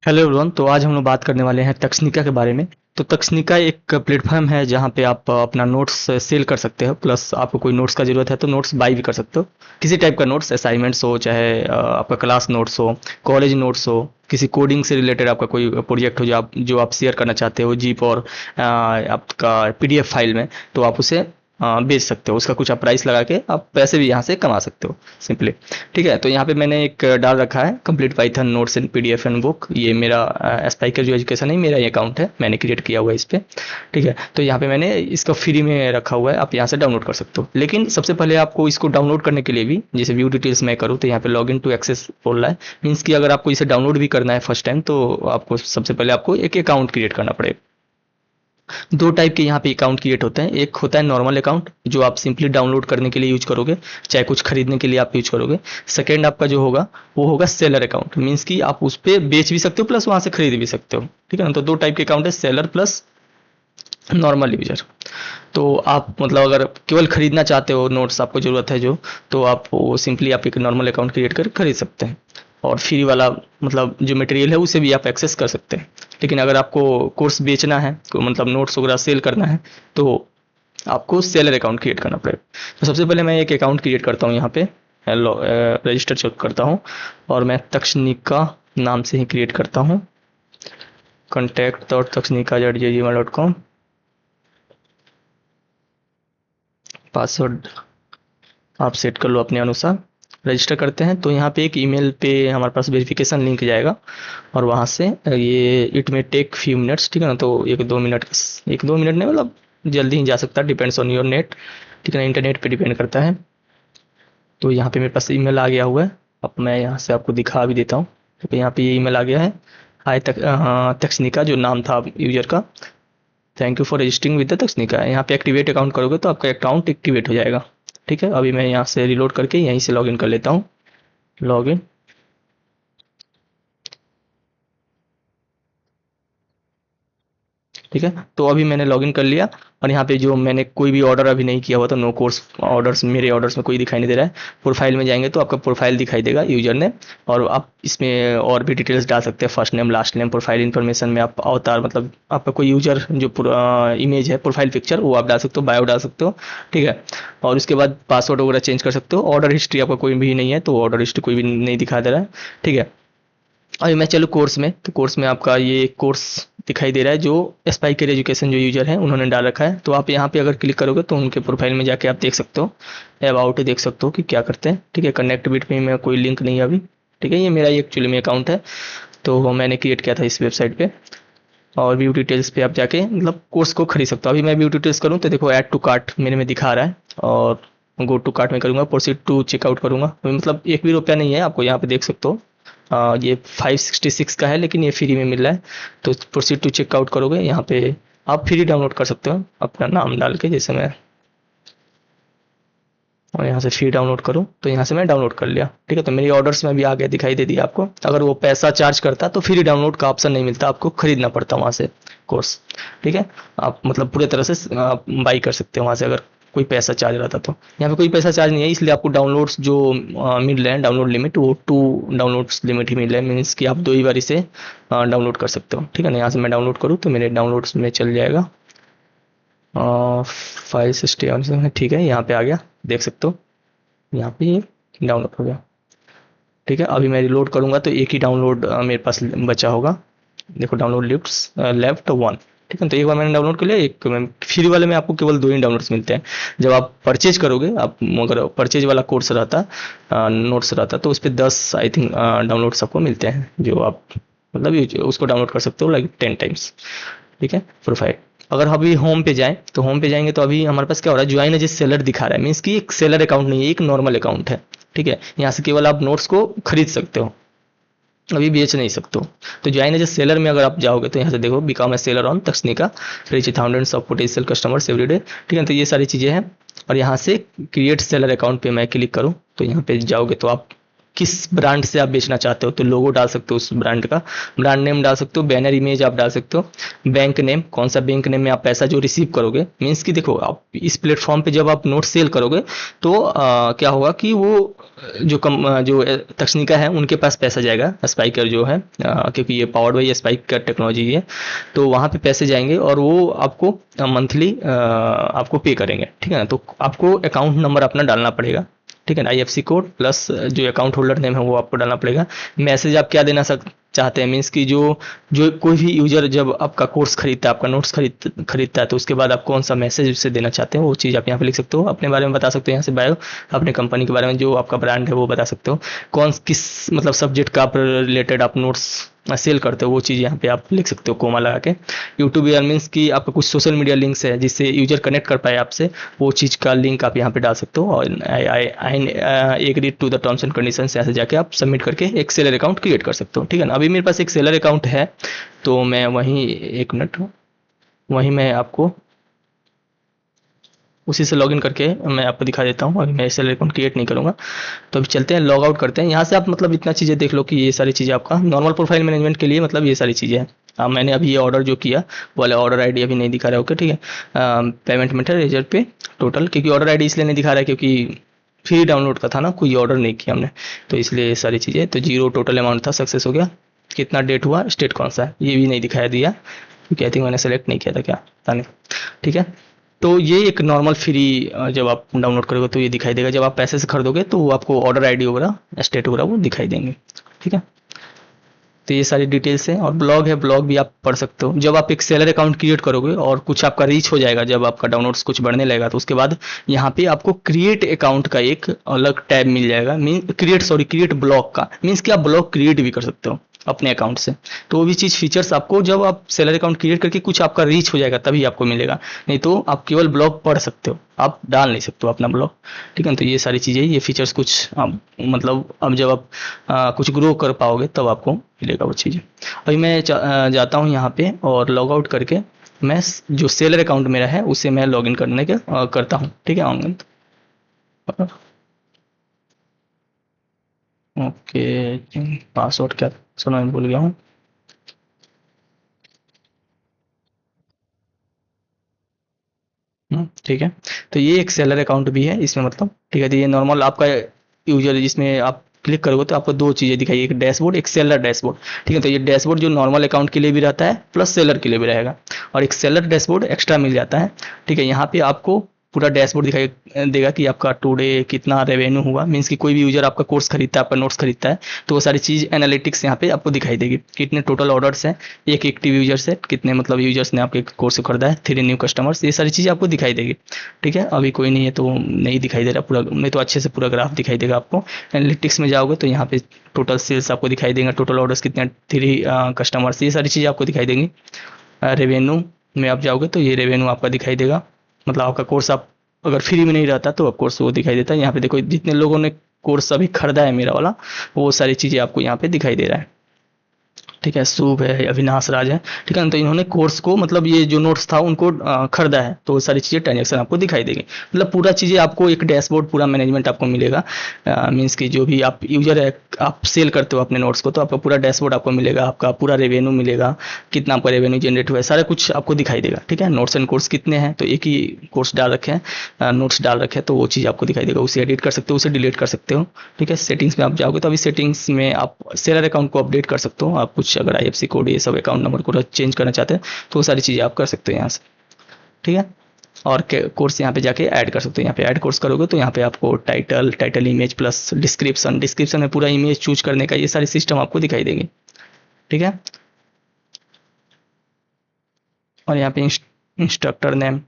Hello everyone. तो आज हम लोग बात करने वाले हैं तकनीका के बारे में। तो तकनीका एक प्लेटफॉर्म है जहाँ पे आप अपना नोट्स सेल कर सकते हो, प्लस आपको कोई नोट्स का ज़रूरत है तो नोट्स बाई भी कर सकते हो। किसी टाइप का नोट्स, असाइनमेंट्स हो चाहे आपका क्लास नोट्स हो, कॉलेज नोट्स हो, किसी कोडिंग से रिलेटेड आपका कोई प्रोजेक्ट हो जो आप शेयर करना चाहते हो जीप और आपका पीडीएफ फाइल में, तो आप उसे बेच सकते हो। उसका कुछ आप प्राइस लगा के आप पैसे भी यहाँ से कमा सकते हो सिंपली। ठीक है, तो यहाँ पे मैंने एक डाल रखा है complete Python notes in PDF and book. ये मेरा एस्पाइकर जो एजुकेशन है, मेरा ये अकाउंट है, मैंने क्रिएट किया हुआ है इस पे। ठीक है, तो यहाँ पे मैंने इसका फ्री में रखा हुआ है, आप यहाँ से डाउनलोड कर सकते हो। लेकिन सबसे पहले आपको इसको डाउनलोड करने के लिए भी, जैसे व्यू डिटेल्स मैं करूँ तो यहाँ पे लॉग इन टू एक्सेस बोल रहा है। मीन्स कि अगर आपको इसे डाउनलोड भी करना है फर्स्ट टाइम, तो आपको सबसे पहले आपको एक अकाउंट क्रिएट करना पड़ेगा। दो टाइप के यहाँ पे अकाउंट क्रिएट होते हैं। एक होता है नॉर्मल अकाउंट, जो आप सिंपली डाउनलोड करने के लिए यूज करोगे, चाहे कुछ खरीदने के लिए आप यूज करोगे। सेकेंड आपका जो होगा वो होगा सेलर अकाउंट। मीन्स कि आप उस पर बेच भी सकते हो प्लस वहां से खरीद भी सकते हो। ठीक है ना, तो दो टाइप के अकाउंट है, सेलर प्लस नॉर्मल यूजर। तो आप मतलब अगर केवल खरीदना चाहते हो, नोट्स आपको जरूरत है जो, तो आप वो सिंपली आप एक नॉर्मल अकाउंट क्रिएट कर खरीद सकते हैं। और फ्री वाला मतलब जो मटेरियल है उसे भी आप एक्सेस कर सकते हैं। लेकिन अगर आपको कोर्स बेचना है, मतलब नोट्स वगैरह सेल करना है, तो आपको सेलर अकाउंट क्रिएट करना पड़ेगा। तो सबसे पहले मैं एक अकाउंट क्रिएट करता हूँ यहाँ पे, रजिस्टर करता हूँ, और मैं तकनीका नाम से ही क्रिएट करता हूँ। contact.taksnika@gmail.com। पासवर्ड आप सेट कर लो अपने अनुसार। रजिस्टर करते हैं तो यहाँ पे एक ईमेल पे हमारे पास वेरिफिकेशन लिंक जाएगा, और वहाँ से ये इट में टेक फ्यू मिनट्स। ठीक है ना, तो एक दो मिनट, एक दो मिनट नहीं मतलब जल्दी ही जा सकता है, डिपेंड्स ऑन योर नेट। ठीक है ना, इंटरनेट पे डिपेंड करता है। तो यहाँ पे मेरे पास ईमेल आ गया हुआ है। अब मैं यहाँ से आपको दिखा भी देता हूँ। तो यहाँ पे ये ईमेल आ गया है। हाय तकनीका जो नाम था यूजर का, thank you for registering with the तकनीका। यहाँ पे एक्टिवेट अकाउंट करोगे तो आपका अकाउंट एक्टिवेट हो जाएगा। ठीक है, अभी मैं यहाँ से रिलोड करके यहीं से लॉगिन कर लेता हूँ। लॉगिन। ठीक है, तो अभी मैंने लॉगिन कर लिया। और यहाँ पे जो मैंने कोई भी ऑर्डर अभी नहीं किया हुआ, तो नो कोर्स ऑर्डर्स, मेरे ऑर्डर्स में कोई दिखाई नहीं दे रहा है। प्रोफाइल में जाएंगे तो आपका प्रोफाइल दिखाई देगा, यूजर ने। और आप इसमें और भी डिटेल्स डाल सकते हैं, first name last name. Profile information में आप अवतार मतलब आपका कोई यूजर जो इमेज है, प्रोफाइल पिक्चर, वो आप डाल सकते हो, बायो डाल सकते हो। ठीक है, और उसके बाद पासवर्ड वगैरह चेंज कर सकते हो। ऑर्डर हिस्ट्री आपका कोई भी नहीं है तो ऑर्डर हिस्ट्री कोई भी नहीं दिखा दे रहा है। ठीक है, अभी मैं चलूँ कोर्स में, तो कोर्स में आपका ये कोर्स दिखाई दे रहा है जो एस्पाइकर एजुकेशन जो यूजर है उन्होंने डाल रखा है। तो आप यहाँ पे अगर क्लिक करोगे तो उनके प्रोफाइल में जाके आप देख सकते हो, अबाउट देख सकते हो कि क्या करते हैं। ठीक है, कनेक्ट बिट में मैं कोई लिंक नहीं है अभी। ठीक है, ये मेरा ही एक्चुअली में अकाउंट है, तो वो मैंने क्रिएट किया था इस वेबसाइट पे। और व्यू डिटेल्स पे आप जाके मतलब कोर्स को खरीद सकते हो। अभी मैं व्यू डिटेल्स करूँ तो देखो ऐड टू कार्ट मेरे में दिखा रहा है, और गो टू कार्ट में करूँगा, प्रोसीड टू चेकआउट करूँगा, तो मतलब एक भी रुपया नहीं है, आपको यहाँ पे देख सकते हो। ये 566 का है, लेकिन ये फ्री में मिल रहा है। तो प्रोसीड टू चेकआउट करोगे, यहाँ पे आप फ्री डाउनलोड कर सकते हो अपना नाम डाल के, जैसे मैं, और यहाँ से फ्री डाउनलोड करूँ तो यहाँ से मैं डाउनलोड कर लिया। ठीक है, तो मेरी ऑर्डर्स में भी आ गया, दिखाई दे दिया आपको। अगर वो पैसा चार्ज करता तो फ्री डाउनलोड का ऑप्शन नहीं मिलता, आपको खरीदना पड़ता वहाँ से कोर्स। ठीक है, आप मतलब पूरे तरह से आप बाई कर सकते हो वहाँ से, अगर कोई पैसा चार्ज रहता तो। यहाँ पे कोई पैसा चार्ज नहीं है, इसलिए आपको डाउनलोड्स जो मिल रहे हैं, डाउनलोड लिमिट, वो 2 डाउनलोड्स लिमिट ही मिल रहा है। मीन्स कि आप 2 ही बार इसे डाउनलोड कर सकते हो। ठीक है ना, यहाँ से मैं डाउनलोड करूँ तो मेरे डाउनलोड्स में चल जाएगा 560। ठीक है, यहाँ पे आ गया, देख सकते हो यहाँ पे ये डाउनलोड हो गया। ठीक है, अभी मैं रिलोड करूंगा तो एक ही डाउनलोड मेरे पास बचा होगा। देखो डाउनलोड लेफ्ट 1। ठीक है, तो एक बार मैंने डाउनलोड कर लिया। एक फ्री वाले में आपको केवल 2 ही डाउनलोड्स मिलते हैं। जब आप परचेज करोगे, आप अगर परचेज वाला कोर्स रहता, नोट्स रहता, तो उस पर 10 आई थिंक डाउनलोड्स आपको मिलते हैं, जो आप मतलब उसको डाउनलोड कर सकते हो लाइक 10 टाइम्स। ठीक है, प्रोफाइल। अगर अभी होम पे जाएं तो होम पे जाएंगे तो अभी हमारे पास क्या हो रहा है, ज्वाइन एज ए सेलर दिखा रहा है। मीन्स कि एक सेलर अकाउंट नहीं है, एक नॉर्मल अकाउंट है। ठीक है, यहाँ से केवल आप नोट्स को खरीद सकते हो, अभी बेच नहीं सकते हो। तो ज्वाइन एज ए सेलर में अगर आप जाओगे तो यहाँ से देखो, बिकम ए सेलर ऑन तकनीका, reach thousands of potential customers every day. ठीक है, तो ये सारी चीजें हैं। और यहाँ से क्रिएट सेलर अकाउंट पे मैं क्लिक करूँ तो यहाँ पे जाओगे तो आप किस ब्रांड से आप बेचना चाहते हो, तो लोगो डाल सकते हो उस ब्रांड का, ब्रांड नेम डाल सकते हो, बैनर इमेज आप डाल सकते हो, बैंक नेम, कौन सा बैंक नेम में आप पैसा जो रिसीव करोगे। मीन्स कि देखो, आप इस प्लेटफॉर्म पे जब आप नोट सेल करोगे तो क्या होगा कि वो जो तकनीका है उनके पास पैसा जाएगा, स्पाइकर जो है, क्योंकि ये पावर्ड बाई स्पाइकर टेक्नोलॉजी है, तो वहाँ पे पैसे जाएंगे और वो आपको मंथली आपको पे करेंगे। ठीक है ना, तो आपको अकाउंट नंबर अपना डालना पड़ेगा, ठीक है ना, आईएफसी कोड प्लस जो अकाउंट होल्डर नेम है वो आपको डालना पड़ेगा। मैसेज आप क्या देना चाहते हैं, मीन्स कि जो जो कोई भी यूजर जब आपका कोर्स खरीदता है, आपका नोट्स खरीदता है, तो उसके बाद आप कौन सा मैसेज उससे देना चाहते हैं वो चीज़ आप यहाँ पे लिख सकते हो। अपने बारे में बता सकते हो यहाँ से बायो, अपने कंपनी के बारे में, जो आपका ब्रांड है वो बता सकते हो, कौन किस मतलब सब्जेक्ट का आप रिलेटेड आप नोट्स सेल करते हो वो चीज़ यहाँ पे आप लिख सकते हो कोमा लगा के। यूट्यूब यार मीन्स कि आपका कुछ सोशल मीडिया लिंक्स है जिससे यूजर कनेक्ट कर पाए आपसे, वो चीज़ का लिंक आप यहाँ पे डाल सकते हो। और I agree to the terms and condition से ऐसे जाके आप सबमिट करके एक सेलर अकाउंट क्रिएट कर सकते हो। ठीक है ना, अभी मेरे पास एक सेलर अकाउंट है, तो मैं वहीं, एक मिनट, वहीं मैं आपको उसी से लॉगिन करके मैं आपको दिखा देता हूँ। अभी मैं सेलर अकाउंट क्रिएट नहीं करूँगा, तो अभी चलते हैं, लॉग आउट करते हैं। यहाँ से आप मतलब इतना चीज़ें देख लो कि ये सारी चीज़ें आपका नॉर्मल प्रोफाइल मैनेजमेंट के लिए मतलब ये सारी चीज़ें हैं। मैंने अभी ये ऑर्डर जो किया वो वाला ऑर्डर आईडी अभी नहीं दिखा रहा है, ओके ठीक है। पेमेंट मेथड, रिजल्ट पे, टोटल, क्योंकि ऑर्डर आईडी इसलिए नहीं दिखा रहा है क्योंकि फ्री डाउनलोड का था ना, कोई ऑर्डर नहीं किया हमने, तो इसलिए ये सारी चीज़ें। तो 0 टोटल अमाउंट था, सक्सेस हो गया। कितना डेट हुआ, स्टेट कौन सा है ये भी नहीं दिखाया दिया, क्योंकि आई थिंक मैंने सेलेक्ट नहीं किया था, क्या पता नहीं। ठीक है, तो ये एक नॉर्मल फ्री जब आप डाउनलोड करोगे तो ये दिखाई देगा। जब आप पैसे से खरीदोगे तो वो आपको ऑर्डर आईडी वगैरह, स्टेट वगैरह वो दिखाई देंगे। ठीक है, तो ये सारी डिटेल्स है। और ब्लॉग है, ब्लॉग भी आप पढ़ सकते हो। जब आप एक सेलर अकाउंट क्रिएट करोगे और कुछ आपका रीच हो जाएगा, जब आपका डाउनलोड्स कुछ बढ़ने लगेगा, तो उसके बाद यहाँ पे आपको क्रिएट अकाउंट का एक अलग टैब मिल जाएगा, मीन क्रिएट ब्लॉग का, मीन्स कि आप ब्लॉग क्रिएट भी कर सकते हो अपने अकाउंट से। तो वो भी चीज़ फीचर्स आपको जब आप सेलर अकाउंट क्रिएट करके कुछ आपका रीच हो जाएगा तभी आपको मिलेगा, नहीं तो आप केवल ब्लॉग पढ़ सकते हो, आप डाल नहीं सकते हो अपना ब्लॉग। ठीक है, तो ये सारी चीज़ें, ये फीचर्स कुछ मतलब अब जब आप कुछ ग्रो कर पाओगे तब आपको मिलेगा वो चीज़ें। अभी मैं जाता हूँ यहाँ पे और लॉग आउट करके मैं जो सेलर अकाउंट मेरा है उसे मैं लॉग इन करने के करता हूँ। ठीक है, ऑनलाइन, ओके। पासवर्ड क्या सुना, मैं भूल गया हूँ। ठीक है, तो ये एक सेलर अकाउंट भी है इसमें, मतलब ठीक है। तो ये नॉर्मल आपका यूजर, जिसमें आप क्लिक करोगे तो आपको दो चीज़ें दिखाई, एक डैशबोर्ड, एक सेलर डैशबोर्ड। ठीक है, तो ये डैशबोर्ड जो नॉर्मल अकाउंट के लिए भी रहता है प्लस सेलर के लिए भी रहेगा, और एक सेलर डैशबोर्ड एक्स्ट्रा मिल जाता है। ठीक है, यहाँ पे आपको पूरा डैशबोर्ड दिखाई देगा कि आपका टुडे कितना रेवेन्यू हुआ, मीन्स कि कोई भी यूजर आपका कोर्स खरीदता है, आपका नोट्स खरीदता है, तो वो सारी चीज़ एनालिटिक्स यहाँ पे आपको दिखाई देगी। कितने टोटल ऑर्डर्स हैं, एक एक्टिव यूजर्स है, कितने मतलब यूजर्स ने आपके कोर्स को खरीदा है, 3 न्यू कस्टमर्स, ये सारी चीज़ें आपको दिखाई देगी। ठीक है, अभी कोई नहीं है तो नहीं दिखाई दे रहा पूरा, नहीं तो अच्छे से पूरा ग्राफ दिखाई देगा आपको। एनालिटिक्स में जाओगे तो यहाँ पे टोटल सेल्स आपको दिखाई देंगे, टोटल ऑर्डर्स कितने, 3 कस्टमर्स, ये सारी चीज़ें आपको दिखाई देंगी। रेवेन्यू में आप जाओगे तो ये रेवेन्यू आपका दिखाई देगा, मतलब आपका कोर्स आप अगर फ्री में नहीं रहता तो ऑफ कोर्स वो दिखाई देता है। यहाँ पे देखो जितने लोगों ने कोर्स अभी खरीदा है मेरा वाला, वो सारी चीज़ें आपको यहाँ पे दिखाई दे रहा है। ठीक है, शुभ है, अविनाश राज है। ठीक है ना, तो इन्होंने कोर्स को मतलब ये जो नोट्स था उनको खरीदा है, तो वो सारी चीज़ें ट्रांजेक्शन आपको दिखाई देगी। मतलब पूरा चीज़ें आपको एक डैशबोर्ड, पूरा मैनेजमेंट आपको मिलेगा। मीन्स कि जो भी आप यूजर है, आप सेल करते हो अपने नोट्स को, तो आपका पूरा डैशबोर्ड आपको मिलेगा, आपका पूरा रेवेन्यू मिलेगा, कितना आपका रेवेन्यू जनरेट हुआ है, सारा कुछ आपको दिखाई देगा। ठीक है, नोट्स एंड कोर्स कितने हैं, तो एक ही कोर्स डाल रखे हैं, नोट्स डाल रखे हैं, तो वो चीज़ आपको दिखाई देगा। उसे एडिट कर सकते हो, उसे डिलीट कर सकते हो। ठीक है, सेटिंग्स में आप जाओगे तो अभी सेटिंग्स में आप सेलर अकाउंट को अपडेट कर सकते हो। आप कुछ अगर आईएफसी कोड, ये सब अकाउंट नंबर को चेंज करना चाहते हैं तो वो सारी चीज़ें आप कर सकते हो यहाँ से। ठीक है, और कोर्स यहाँ पे जाके ऐड कर सकते हो। यहाँ पे ऐड कोर्स करोगे तो यहाँ पे आपको टाइटल इमेज प्लस डिस्क्रिप्शन में पूरा इमेज चूज करने का ये सारी सिस्टम आपको दिखाई देगी। ठीक है, और यहाँ पे इंस्ट्रक्टर नेम,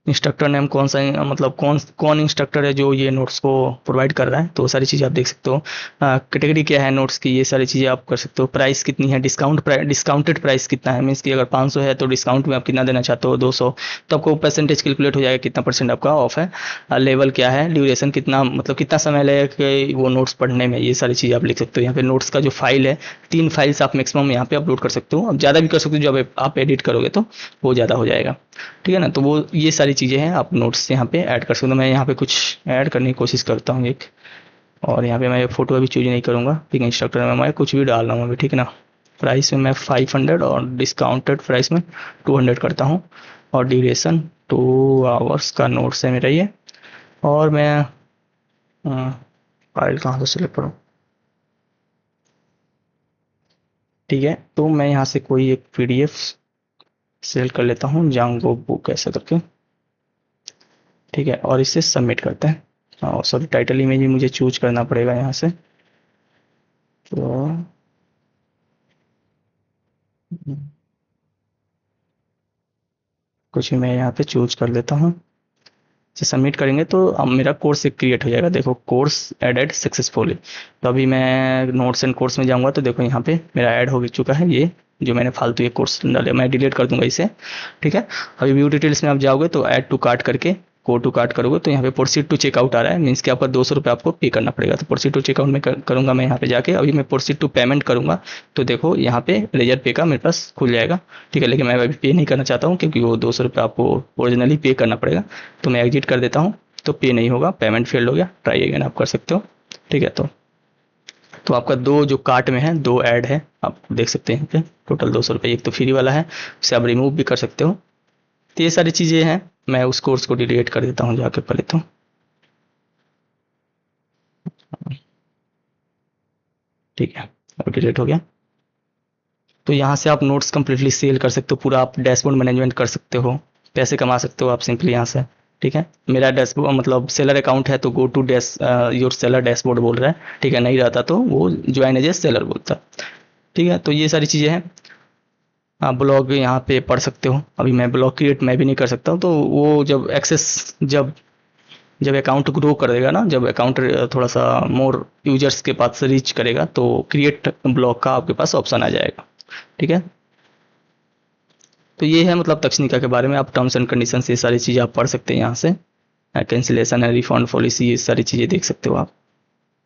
इंस्ट्रक्टर नेम कौन सा, मतलब कौन इंस्ट्रक्टर है जो ये नोट्स को प्रोवाइड कर रहा है, तो वो सारी चीज़ें आप देख सकते हो। कैटेगरी क्या है नोट्स की, ये सारी चीज़ें आप कर सकते हो। प्राइस कितनी है, डिस्काउंटेड प्राइस कितना है, मीन्स कि अगर 500 है तो डिस्काउंट में आप कितना देना चाहते हो, 200, तो आपको परसेंटेज कैलकुलेट हो जाएगा कितना परसेंट आपका ऑफ है। लेवल क्या है, ड्यूरेशन कितना, मतलब कितना समय लगेगा वो नोट्स पढ़ने में, ये सारी चीज़ आप लिख सकते हो। यहाँ पे नोट्स का जो फाइल है, 3 फाइल्स आप मैक्सिमम यहाँ पे अपलोड कर सकते हो। अब ज़्यादा भी कर सकते हो, जब आप एडिट करोगे तो वो ज़्यादा हो जाएगा। ठीक है ना। तो वो ये सारी चीज़ें हैं, आप नोट्स यहाँ पे ऐड कर सकते हो। मैं यहाँ पे कुछ ऐड करने की कोशिश करता हूँ एक, और यहाँ पे मैं फ़ोटो अभी चूज़ नहीं करूँगा, ठीक है। इंस्ट्रक्टर में मैं कुछ भी डाल रहा हूँ अभी, ठीक है ना। प्राइस में मैं 500 और डिस्काउंटेड प्राइस में 200 करता हूँ, और ड्यूरेशन 2 आवर्स का नोट्स है मेरा ये। और मैं फाइल कहाँ से सिलेक्ट करूँ, ठीक है। तो मैं यहाँ से कोई एक पीडीएफ सेलेक्ट कर लेता हूँ, जांगो बुक ऐसा करके, ठीक है। और इसे सबमिट करते हैं। और सॉरी, टाइटल इमेज भी मुझे चूज करना पड़ेगा यहाँ से। तो कुछ भी मैं यहाँ पे चूज कर लेता हूँ। इसे सबमिट करेंगे तो अब मेरा कोर्स एक क्रिएट हो जाएगा। देखो, कोर्स एडेड सक्सेसफुली। तो अभी मैं नोट्स एंड कोर्स में जाऊँगा तो देखो यहाँ पे मेरा ऐड हो चुका है ये, जो मैंने फालतू ये कोर्स डाले। मैं डिलीट कर दूंगा इसे, ठीक है। अभी व्यू डिटेल्स में आप जाओगे तो ऐड टू कार्ट करके गो टू कार्ट करोगे तो यहाँ पे प्रोसीड टू चेकआउट आ रहा है, मीन्स कि आपका 200 रुपये आपको पे करना पड़ेगा। तो प्रोसीड टू चेकआउट में करूँगा मैं यहाँ पे जाके। अभी मैं प्रोसीड टू पेमेंट करूँगा तो देखो यहाँ पे लेजर पे का मेरे पास खुल जाएगा, ठीक है। लेकिन मैं अभी पे नहीं करना चाहता हूँ क्योंकि वो 200 रुपये आपको ओरिजिनली पे करना पड़ेगा। तो मैं एग्जिट कर देता हूँ, तो पे नहीं होगा, पेमेंट फेल्ड हो गया। ट्राई अगेन आप कर सकते हो, ठीक है। तो आपका दो जो कार्ट में है, दो ऐड है, आप देख सकते हैं यहाँ पे टोटल 200 रुपये। एक तो फ्री वाला है, उसे आप रिमूव भी कर सकते हो। तो ये सारी चीज़ें हैं। मैं उस कोर्स को डिलीट कर देता हूँ जाके पहले तो, ठीक है। अब डिलीट हो गया। तो यहाँ से आप नोट्स कम्प्लीटली सेल कर सकते हो, पूरा आप डैशबोर्ड मैनेजमेंट कर सकते हो, पैसे कमा सकते हो आप सिंपली यहाँ से, ठीक है। मेरा डैशबोर्ड मतलब सेलर अकाउंट है तो go to dash your seller dashboard बोल रहा है, ठीक है। नहीं रहता तो वो ज्वाइन एज ए सेलर बोलता, ठीक है। तो ये सारी चीज़ें हैं। आप ब्लॉग यहाँ पे पढ़ सकते हो। अभी मैं ब्लॉग क्रिएट मैं भी नहीं कर सकता हूँ, तो वो जब एक्सेस जब जब अकाउंट ग्रो करेगा ना, जब अकाउंट थोड़ा सा मोर यूजर्स के पास रीच करेगा तो क्रिएट ब्लॉग का आपके पास ऑप्शन आ जाएगा, ठीक है। तो ये है मतलब तकनीका के बारे में। आप टर्म्स एंड कंडीशन ये सारी चीज़ें आप पढ़ सकते हैं यहाँ से। कैंसिलेशन है, रिफंड पॉलिसी, ये सारी चीज़ें देख सकते हो आप।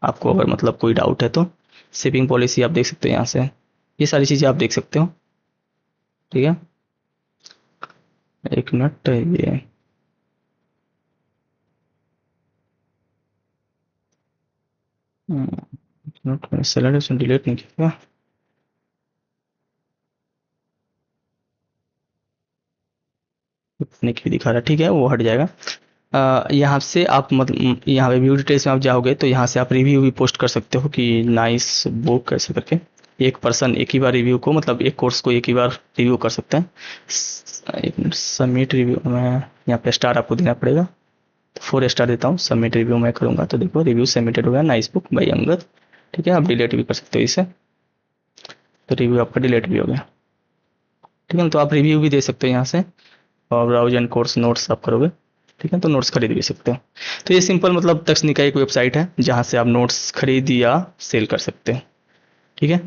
आपको अगर मतलब कोई डाउट है तो शिपिंग पॉलिसी आप देख सकते हो यहाँ से। ये सारी चीज़ें आप देख सकते हो, ठीक है। एक मिनट, ये नोट सैलरी डिलीट नहीं किया, निक भी दिखा रहा है, ठीक है। वो हट जाएगा। यहाँ से आप मतलब यहाँ पे व्यू डिटेल्स में आप जाओगे तो यहाँ से आप रिव्यू भी पोस्ट कर सकते हो कि नाइस बुक ऐसे करके। एक पर्सन एक ही बार रिव्यू को, मतलब एक कोर्स को एक ही बार रिव्यू कर सकते हैं। एक मिनट, सबमिट रिव्यू में यहाँ पे स्टार आपको देना पड़ेगा, तो 4 स्टार देता हूँ। सबमिट रिव्यू मैं करूँगा तो देखो रिव्यू सबमिटेड हो गया, नाइस बुक बाई अंगद, ठीक है। आप डिलीट भी कर सकते हो इसे, तो रिव्यू आपका डिलीट भी हो गया, ठीक है। तो आप रिव्यू भी दे सकते हो यहाँ से, और ब्राउज एंड कोर्स नोट्स आप करोगे, ठीक है। तो नोट्स खरीद भी सकते हो। तो ये सिंपल मतलब तकनीका एक वेबसाइट है जहाँ से आप नोट्स खरीद या सेल कर सकते हैं, ठीक है।